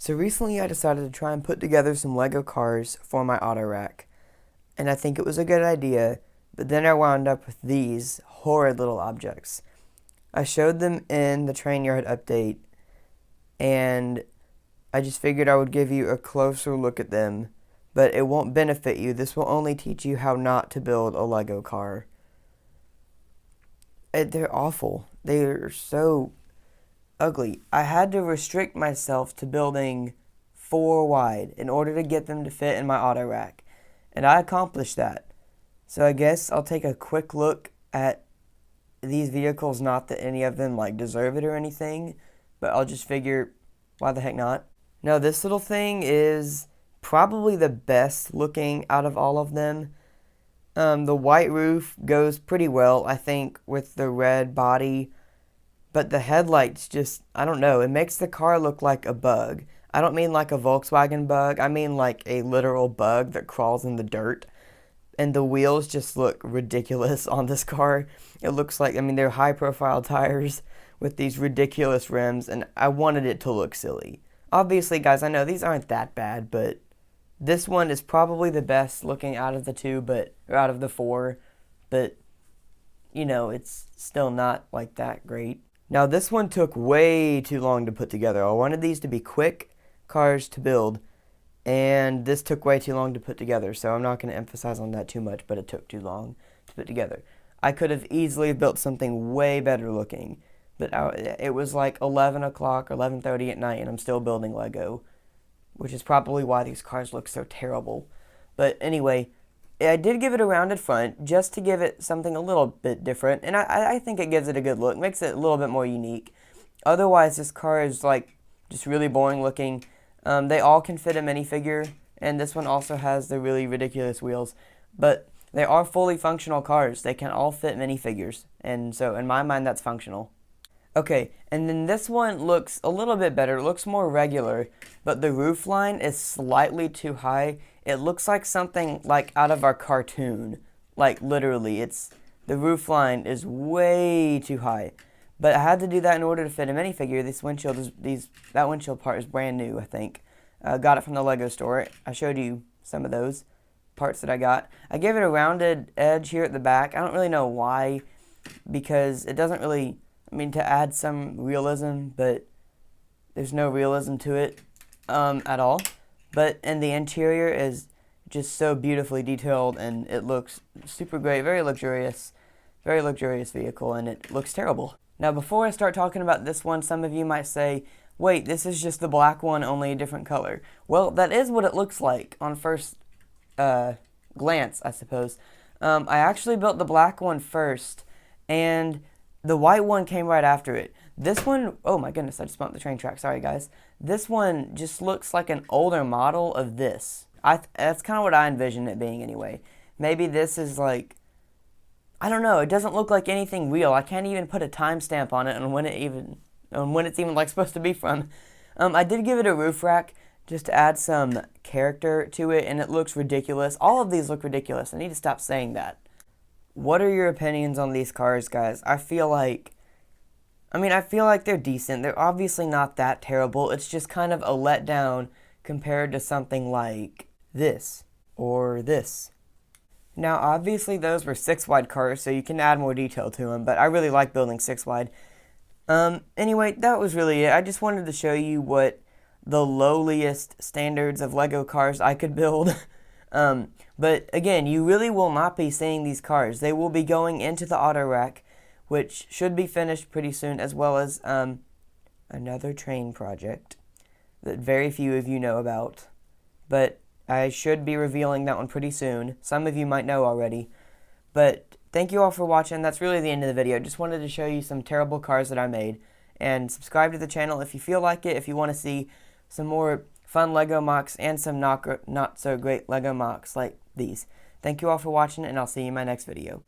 So recently I decided to try and put together some Lego cars for my auto rack. And I think it was a good idea, but then I wound up with these horrid little objects. I showed them in the train yard update, and I just figured I would give you a closer look at them, but it won't benefit you. This will only teach you how not to build a Lego car. They're awful. They're so ugly. I had to restrict myself to building 4 wide in order to get them to fit in my auto rack, and I accomplished that. So I guess I'll take a quick look at these vehicles, not that any of them deserve it or anything, but I'll just figure, why the heck not? Now this little thing is probably the best looking out of all of them. The white roof goes pretty well, I think, with the red body. But the headlights just, I don't know, it makes the car look like a bug. I don't mean like a Volkswagen bug, I mean like a literal bug that crawls in the dirt. And the wheels just look ridiculous on this car. It looks like, they're high profile tires with these ridiculous rims, and I wanted it to look silly. Obviously, guys, I know these aren't that bad, but this one is probably the best looking out of the two, or out of the 4, but, it's still not that great. Now this one took way too long to put together. I wanted these to be quick cars to build, and this took way too long to put together, so I'm not going to emphasize on that too much, but it took too long to put together. I could have easily built something way better looking, but it was like 11 o'clock or 11:30 at night, and I'm still building Lego, which is probably why these cars look so terrible. But anyway, I did give it a rounded front just to give it something a little bit different, and I think it gives it a good look, makes it a little bit more unique. Otherwise, this car is just really boring looking. They all can fit a minifigure, and this one also has the really ridiculous wheels, but they are fully functional cars. They can all fit minifigures, and so in my mind that's functional. Okay, and then this one looks a little bit better. It looks more regular, but the roof line is slightly too high. It looks like something out of our cartoon. Literally, the roof line is way too high. But I had to do that in order to fit a minifigure. That windshield part is brand new, I think. Got it from the Lego store. I showed you some of those parts that I got. I gave it a rounded edge here at the back. I don't really know why, because it doesn't really, to add some realism, but there's no realism to it at all. And the interior is just so beautifully detailed, and it looks super great, very luxurious vehicle, and it looks terrible. Now, before I start talking about this one, some of you might say, wait, this is just the black one, only a different color. Well, that is what it looks like on first glance, I suppose. I actually built the black one first, and the white one came right after it. This one, oh my goodness, I just bumped the train track, sorry guys. This one just looks like an older model of this. That's kind of what I envision it being anyway. Maybe this is I don't know, it doesn't look like anything real. I can't even put a timestamp on it and when it's even supposed to be from. I did give it a roof rack just to add some character to it, and it looks ridiculous. All of these look ridiculous. I need to stop saying that. What are your opinions on these cars, guys? I feel like they're decent. They're obviously not that terrible. It's just kind of a letdown compared to something like this or this. Now, obviously, those were 6 wide cars, so you can add more detail to them, but I really like building 6 wide. Anyway, that was really it. I just wanted to show you what the lowliest standards of Lego cars I could build. But again, you really will not be seeing these cars. They will be going into the auto rack, which should be finished pretty soon, as well as another train project that very few of you know about. But I should be revealing that one pretty soon. Some of you might know already. But thank you all for watching. That's really the end of the video. Just wanted to show you some terrible cars that I made. And subscribe to the channel if you feel like it, if you want to see some more fun Lego MOCs and some not so great Lego MOCs like these. Thank you all for watching, and I'll see you in my next video.